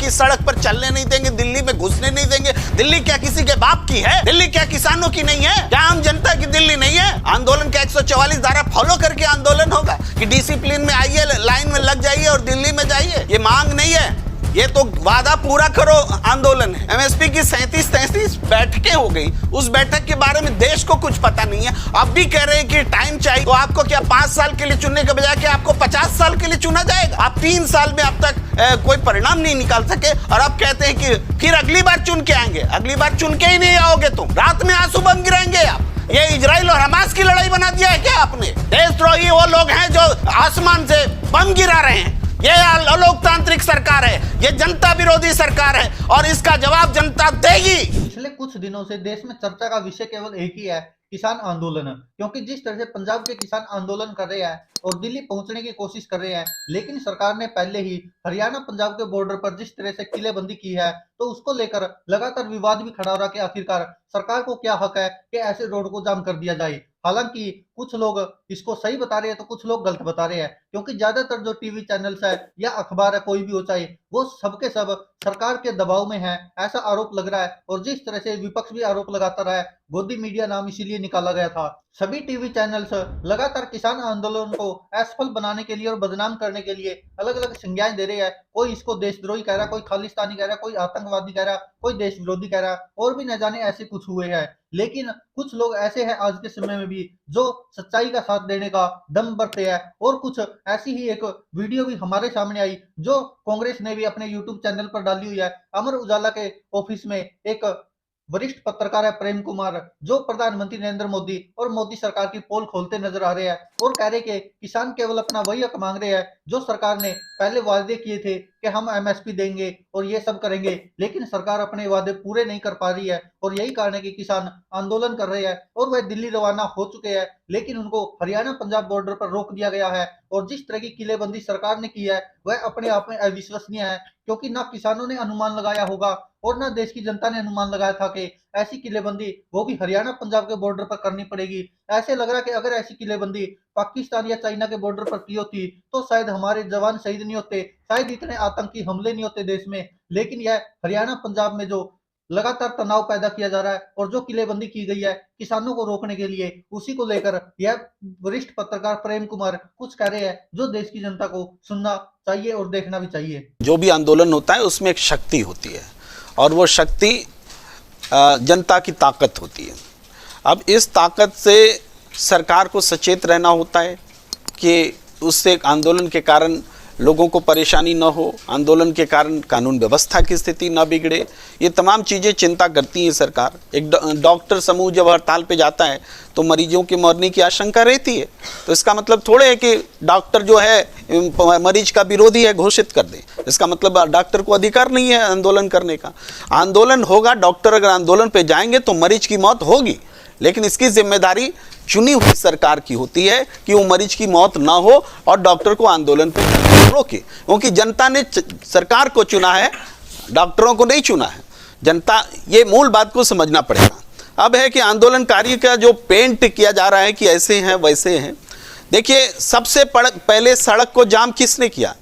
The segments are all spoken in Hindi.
की सड़क पर चलने नहीं देंगे, दिल्ली में घुसने नहीं देंगे। दिल्ली क्या किसी के बाप की है? दिल्ली क्या किसानों की नहीं है? क्या आम जनता की दिल्ली नहीं है? आंदोलन का 144 धारा फॉलो करके आंदोलन होगा कि डिसिप्लिन में आइए, लाइन में लग जाइए और दिल्ली में जाइए? ये मांग नहीं है, ये तो वादा पूरा करो आंदोलन है। एमएसपी की 37-33 बैठकें हो गई, उस बैठक के बारे में देश को कुछ पता नहीं है। अब भी कह रहे हैं कि टाइम चाहिए, तो आपको क्या 5 साल के लिए चुनने के बजाय क्या आपको 50 साल के लिए चुना जाएगा? आप 3 साल में अब तक कोई परिणाम नहीं निकाल सके और अब कहते हैं कि फिर अगली बार चुन के आएंगे। अगली बार चुन के ही नहीं आओगे तुम, रात में आंसू बम गिराएंगे आप। ये इजराइल और हमास की लड़ाई बना दिया है क्या आपने? देशद्रोही वो लोग हैं जो आसमान से बम गिरा रहे हैं। ये अलोकतांत्रिक सरकार है, ये जनता विरोधी सरकार है और इसका जवाब जनता देगी। पिछले कुछ दिनों से देश में चर्चा का विषय केवल एक ही है, किसान आंदोलन। क्योंकि जिस तरह से पंजाब के किसान आंदोलन कर रहे हैं और दिल्ली पहुंचने की कोशिश कर रहे हैं, लेकिन सरकार ने पहले ही हरियाणा पंजाब के बॉर्डर पर जिस तरह से किलेबंदी की है, तो उसको लेकर लगातार विवाद भी खड़ा हो रहा है कि आखिरकार सरकार को क्या हक है कि ऐसे रोड को जाम कर दिया जाए। हालांकि कुछ लोग इसको सही बता रहे हैं तो कुछ लोग गलत बता रहे हैं, क्योंकि ज्यादातर जो टीवी चैनल्स है या अखबार है, कोई भी हो चाहे, वो सबके सब सरकार के दबाव में है, ऐसा आरोप लग रहा है। और जिस तरह से विपक्ष भी आरोप लगाता रहा है, गोदी मीडिया नाम इसीलिए निकाला गया था। सभी टीवी चैनल्स लगातार किसान आंदोलन को असफल बनाने के लिए और बदनाम करने के लिए अलग अलग संज्ञाएं दे रहे हैं। कोई इसको देशद्रोही कह रहा है, कोई खालिस्तानी कह रहा है, कोई आतंकवादी कह रहा है, कोई देश विरोधी कह रहा है, और भी न जाने ऐसे कुछ हुए हैं। लेकिन कुछ लोग ऐसे हैं आज के समय में भी जो सच्चाई का साथ देने का दम बरते हैं। और कुछ ऐसी ही एक वीडियो भी हमारे सामने आई जो कांग्रेस ने भी अपने यूट्यूब चैनल पर डाली हुई है। अमर उजाला के ऑफिस में एक वरिष्ठ पत्रकार है प्रेम कुमार, जो प्रधानमंत्री नरेंद्र मोदी और मोदी सरकार की पोल खोलते नजर आ रहे हैं और कह रहे कि किसान केवल अपना वही हक मांग रहे हैं जो सरकार ने पहले वादे किए थे कि हम एमएसपी देंगे और ये सब करेंगे, लेकिन सरकार अपने वादे पूरे नहीं कर पा रही है। और यही कारण है कि किसान आंदोलन कर रहे हैं और वह दिल्ली रवाना हो चुके हैं, लेकिन उनको हरियाणा पंजाब बॉर्डर पर रोक दिया गया है। और जिस तरह की किलेबंदी सरकार ने की है वह अपने आप में अविश्वसनीय है, क्योंकि ना किसानों ने अनुमान लगाया होगा और ना देश की जनता ने अनुमान लगाया था कि ऐसी किलेबंदी वो भी हरियाणा पंजाब के बॉर्डर पर करनी पड़ेगी। ऐसे लग रहा है कि अगर ऐसी किलेबंदी पाकिस्तान या चाइना के बॉर्डर पर की होती तो शायद हमारे जवान शहीद नहीं होते, शायद इतने आतंकी हमले नहीं होते देश में। लेकिन यह हरियाणा पंजाब में जो लगातार तनाव पैदा किया जा रहा है और जो किलेबंदी की गई है किसानों को रोकने के लिए, उसी को लेकर यह वरिष्ठ पत्रकार प्रेम कुमार कुछ कह रहे हैं जो देश की जनता को सुनना चाहिए और देखना भी चाहिए। जो भी आंदोलन होता है उसमें एक शक्ति होती है और वो शक्ति जनता की ताकत होती है। अब इस ताकत से सरकार को सचेत रहना होता है कि उससे आंदोलन के कारण लोगों को परेशानी न हो, आंदोलन के कारण कानून व्यवस्था की स्थिति न बिगड़े। ये तमाम चीज़ें चिंता करती है सरकार। एक डॉक्टर समूह जब हड़ताल पे जाता है तो मरीजों के मरने की आशंका रहती है, तो इसका मतलब थोड़े है कि डॉक्टर जो है मरीज का विरोधी है घोषित कर दे। इसका मतलब डॉक्टर को अधिकार नहीं है आंदोलन करने का। आंदोलन होगा, डॉक्टर अगर आंदोलन पे जाएंगे तो मरीज की मौत होगी, लेकिन इसकी जिम्मेदारी चुनी हुई सरकार की होती है कि वो मरीज की मौत ना हो और डॉक्टर को आंदोलन पे रोके, क्योंकि जनता ने सरकार को चुना है, डॉक्टरों को नहीं चुना है। जनता, ये मूल बात को समझना पड़ेगा। अब है कि आंदोलनकारी का जो पेंट किया जा रहा है कि ऐसे हैं वैसे हैं। देखिए, सबसे पहले सड़क को जाम किसने किया?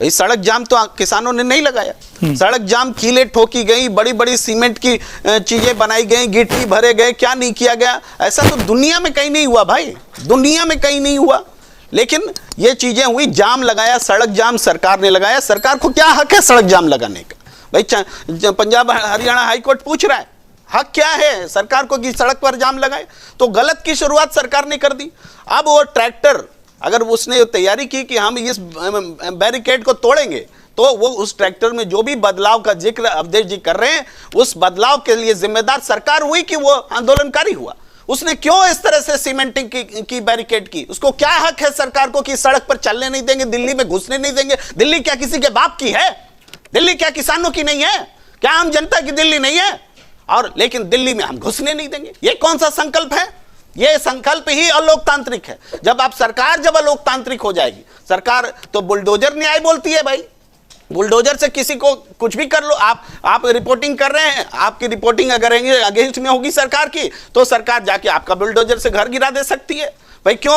भाई सड़क जाम तो किसानों ने नहीं लगाया। सड़क जाम कीले ठोकी गई, बड़ी बड़ी सीमेंट की चीजें बनाई गई, गिट्टी भरे गए, क्या नहीं किया गया? ऐसा तो दुनिया में कहीं नहीं हुआ भाई, दुनिया में कहीं नहीं हुआ। लेकिन ये चीजें हुई, जाम लगाया, सड़क जाम सरकार ने लगाया। सरकार को क्या हक है सड़क जाम लगाने का? भाई पंजाब हरियाणा हाईकोर्ट पूछ रहा है हक क्या है सरकार को कि सड़क पर जाम लगाए? तो गलत की शुरुआत सरकार ने कर दी। अब वो ट्रैक्टर, अगर उसने तैयारी की कि हम इस बैरिकेड को तोड़ेंगे, तो वो उस ट्रैक्टर में जो भी बदलाव का जिक्र अवधेश जी कर रहे हैं, उस बदलाव के लिए जिम्मेदार सरकार हुई कि वो आंदोलनकारी हुआ। उसने क्यों इस तरह से सीमेंटिंग की बैरिकेड की? उसको क्या हक है सरकार को कि सड़क पर चलने नहीं देंगे, दिल्ली में घुसने नहीं देंगे? दिल्ली क्या किसी के बाप की है? दिल्ली क्या किसानों की नहीं है? क्या आम जनता की दिल्ली नहीं है? और लेकिन दिल्ली में हम घुसने नहीं देंगे, ये कौन सा संकल्प है? ये संकल्प ही अलोकतांत्रिक है। जब अलोकतांत्रिक हो जाएगी सरकार, तो बुलडोजर न्याय बोलती है भाई। बुलडोजर से किसी को कुछ भी कर लो। आप रिपोर्टिंग कर रहे हैं, आपकी रिपोर्टिंग अगर अगेंस्ट में होगी सरकार की, तो सरकार जाके आपका बुलडोजर से घर गिरा दे सकती है। भाई क्यों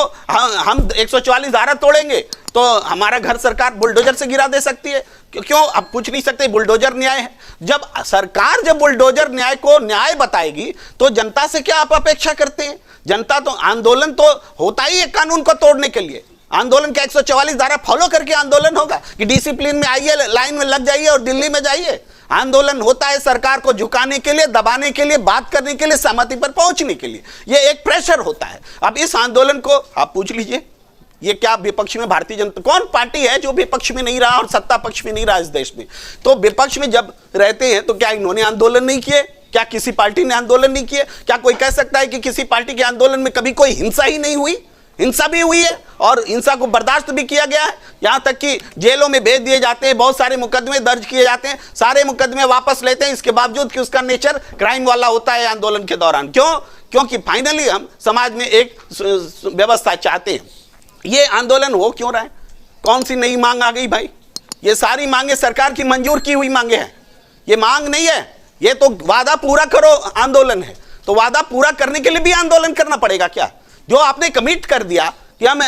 हम 144 धारा तोड़ेंगे तो हमारा घर सरकार बुलडोजर से गिरा दे सकती है? क्यों अब पूछ नहीं सकते बुलडोजर न्याय है? जब सरकार जब बुलडोजर न्याय को न्याय बताएगी तो जनता से क्या आप अपेक्षा करते हैं? जनता तो आंदोलन तो होता ही है कानून को तोड़ने के लिए। आंदोलन का 144 धारा फॉलो करके आंदोलन होगा कि डिसिप्लिन में आइए, लाइन में लग जाइए और दिल्ली में जाइए। आंदोलन होता है सरकार को झुकाने के लिए, दबाने के लिए, बात करने के लिए, सहमति पर पहुंचने के लिए। यह एक प्रेशर होता है। अब इस आंदोलन को आप पूछ लीजिए, ये क्या विपक्ष में भारतीय जनता कौन पार्टी है जो विपक्ष में नहीं रहा और सत्ता पक्ष में नहीं रहा इस देश में? तो विपक्ष में जब रहते हैं तो क्या इन्होंने आंदोलन नहीं किए? क्या किसी पार्टी ने आंदोलन नहीं किए? क्या कोई कह सकता है कि किसी पार्टी के आंदोलन में कभी कोई हिंसा ही नहीं हुई? हिंसा भी हुई है और हिंसा को बर्दाश्त भी किया गया है। यहां तक कि जेलों में भेज दिए जाते हैं, बहुत सारे मुकदमे दर्ज किए जाते हैं, सारे मुकदमे वापस लेते हैं, इसके बावजूद कि उसका नेचर क्राइम वाला होता है आंदोलन के दौरान। क्यों? क्योंकि फाइनली हम समाज में एक व्यवस्था चाहते हैं। ये आंदोलन हो क्यों रहा है? कौन सी नई मांग आ गई भाई? ये सारी मांगे सरकार की मंजूर की हुई मांगे हैं। ये मांग नहीं है, ये तो वादा पूरा करो आंदोलन है। तो वादा पूरा करने के लिए भी आंदोलन करना पड़ेगा क्या? जो आपने कमिट कर दिया कि हम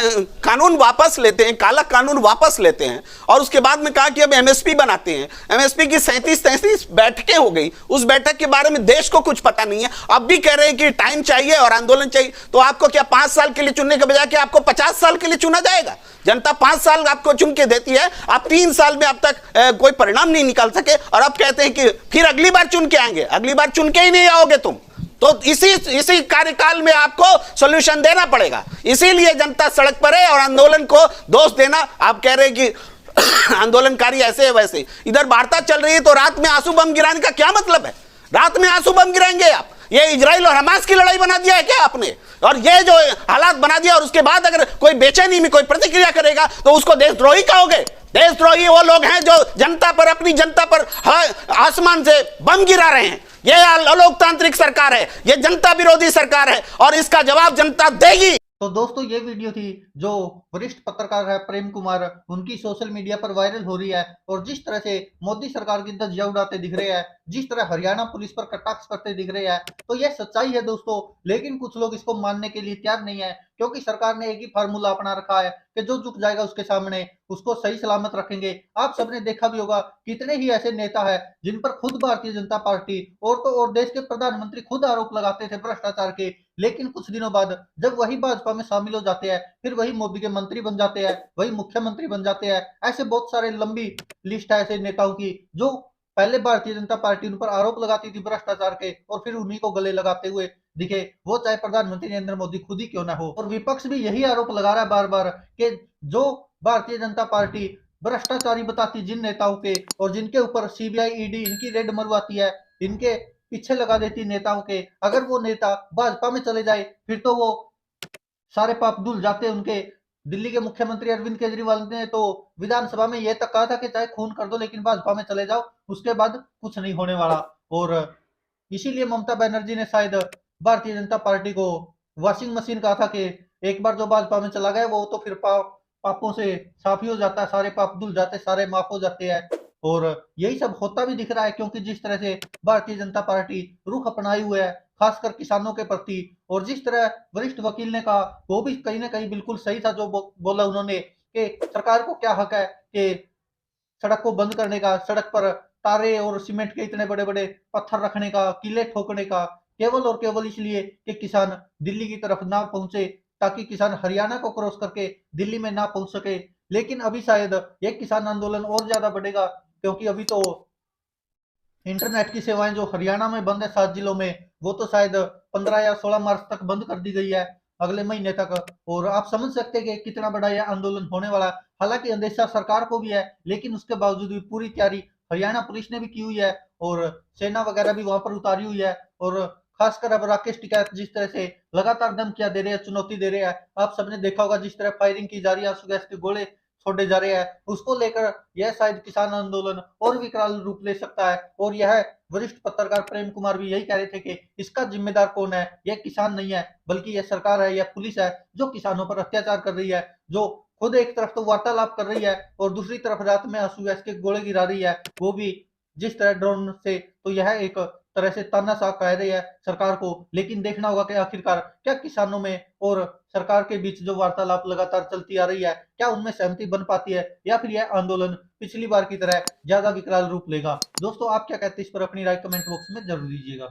कानून वापस लेते हैं, काला कानून वापस लेते हैं, और उसके बाद में कहा कि अब एमएसपी बनाते हैं। एमएसपी की 37 बैठकें हो गई, उस बैठक के बारे में देश को कुछ पता नहीं है। अब भी कह रहे हैं कि टाइम चाहिए और आंदोलन चाहिए। तो आपको क्या 5 साल के लिए चुनने के बजाय कि आपको 50 साल के लिए चुना जाएगा? जनता 5 साल आपको चुन के देती है, आप 3 साल में अब तक कोई परिणाम नहीं निकाल सके और अब कहते हैं कि फिर अगली बार चुन के आएंगे। अगली बार चुन के ही नहीं आओगे तुम। तो इसी कार्यकाल में आपको सॉल्यूशन देना पड़ेगा। इसीलिए जनता सड़क पर है और आंदोलन को दोष देना, आप कह रहे हैं कि आंदोलनकारी ऐसे है वैसे। इधर वार्ता चल रही है तो रात में आंसू बम गिराने का क्या मतलब है? रात में आंसू बम गिराएंगे आप? ये इजराइल और हमास की लड़ाई बना दिया है क्या आपने? और ये जो हालात बना दिया और उसके बाद अगर कोई बेचैनी में कोई प्रतिक्रिया करेगा तो उसको देशद्रोही कहोगे? देशद्रोही वो लोग हैं जो जनता पर, अपनी जनता पर आसमान से बम गिरा रहे हैं। ये अलोकतांत्रिक सरकार है, ये जनता विरोधी सरकार है और इसका जवाब जनता देगी। तो दोस्तों ये वीडियो थी जो वरिष्ठ पत्रकार है प्रेम कुमार, उनकी सोशल मीडिया पर वायरल हो रही है और जिस तरह से मोदी सरकार की धज्जियां उड़ाते दिख रहे हैं, जिस तरह हरियाणा पुलिस पर कटाक्ष करते दिख रहे हैं, तो यह सच्चाई है दोस्तों। लेकिन कुछ लोग इसको मानने के लिए तैयार नहीं है, क्योंकि सरकार ने एक ही फार्मूला अपना रखा है कि जो झुक जाएगा उसके सामने उसको सही सलामत रखेंगे। आप सबने देखा भी होगा कितने ही ऐसे नेता है जिन पर खुद भारतीय जनता पार्टी और तो और देश के प्रधानमंत्री खुद आरोप लगाते थे भ्रष्टाचार के, लेकिन कुछ दिनों बाद जब वही भाजपा में शामिल हो जाते हैं, फिर वही मोदी के मंत्री बन जाते हैं, वही मुख्यमंत्री बन जाते हैं। ऐसे बहुत सारे लंबी लिस्ट है ऐसे नेताओं की जो पहले भारतीय जनता पार्टी उन पर आरोप लगाती थी भ्रष्टाचार के और फिर उन्हीं को गले लगाते हुए दिखे, वो चाहे प्रधानमंत्री नरेंद्र मोदी खुद ही क्यों ना हो। और विपक्ष भी यही आरोप लगा रहा है बार बार कि जो भारतीय जनता पार्टी भ्रष्टाचारी बताती जिन नेताओं के और जिनके ऊपर सीबीआई ईडी इनकी रेड मरवाती है, इनके पीछे लगा देती नेताओं के, अगर वो नेता भाजपा में चले जाए फिर तो वो सारे पाप धुल जाते उनके। दिल्ली के मुख्यमंत्री अरविंद केजरीवाल ने तो विधानसभा में यह तक कहा था कि चाहे खून कर दो लेकिन भाजपा में चले जाओ, उसके बाद कुछ नहीं होने वाला। और इसीलिए ममता बनर्जी ने शायद भारतीय जनता पार्टी को वॉशिंग मशीन कहा था कि एक बार जो भाजपा में चला गया वो तो फिर पापों से साफ ही हो जाता है, सारे पाप धुल जाते, सारे माफ हो जाते हैं। और यही सब होता भी दिख रहा है, क्योंकि जिस तरह से भारतीय जनता पार्टी रुख अपनाए हुए है खासकर किसानों के प्रति, और जिस तरह वरिष्ठ वकील ने कहा वो भी कहीं ना कहीं बिल्कुल सही था जो बोला उन्होंने कि सरकार को क्या हक है कि सड़क को बंद करने का, सड़क पर तारे और सीमेंट के इतने बड़े बड़े पत्थर रखने का, किले ठोकने का, केवल और केवल इसलिए कि किसान दिल्ली की तरफ ना पहुंचे, ताकि किसान हरियाणा को क्रॉस करके दिल्ली में ना पहुंच सके। लेकिन अभी शायद ये किसान आंदोलन और ज्यादा बढ़ेगा, क्योंकि अभी तो इंटरनेट की सेवाएं जो हरियाणा में बंद है 7 जिलों में, वो तो शायद 15 या 16 मार्च तक बंद कर दी गई है, अगले महीने तक। और आप समझ सकते हैं कि कितना बड़ा यह आंदोलन होने वाला है। हालांकि अंदेशा सरकार को भी है, लेकिन उसके बावजूद भी पूरी तैयारी हरियाणा पुलिस ने भी की हुई है और सेना वगैरह भी वहां पर उतारी हुई है। और खासकर अब राकेश टिकैत जिस तरह से लगातार धमकियां दे रहे हैं, चुनौती दे रहे हैं, आप सबने देखा होगा जिस तरह फायरिंग की जा रही है, आंसू गैस के गोले छोड़े जा रहे हैं, उसको लेकर यह शायद किसान आंदोलन और विकराल रूप ले सकता है। और यह वरिष्ठ पत्रकार प्रेम कुमार भी यही कह रहे थे कि इसका जिम्मेदार कौन है? यह किसान नहीं है, बल्कि यह सरकार है, यह पुलिस है जो किसानों पर अत्याचार कर रही है, जो खुद एक तरफ तो वार्तालाप कर रही है और दूसरी तरफ रात में आंसू गैस के गोले गिरा रही है, वो भी जिस तरह ड्रोन से। तो यह एक तरह से तानाशाह कह रहे हैं सरकार को, लेकिन देखना होगा कि आखिरकार क्या किसानों में और सरकार के बीच जो वार्तालाप लगातार चलती आ रही है, क्या उनमें सहमति बन पाती है, या फिर यह आंदोलन पिछली बार की तरह ज्यादा विकराल रूप लेगा। दोस्तों, आप क्या कहते हैं इस पर अपनी राय कमेंट बॉक्स में जरूर दीजिएगा।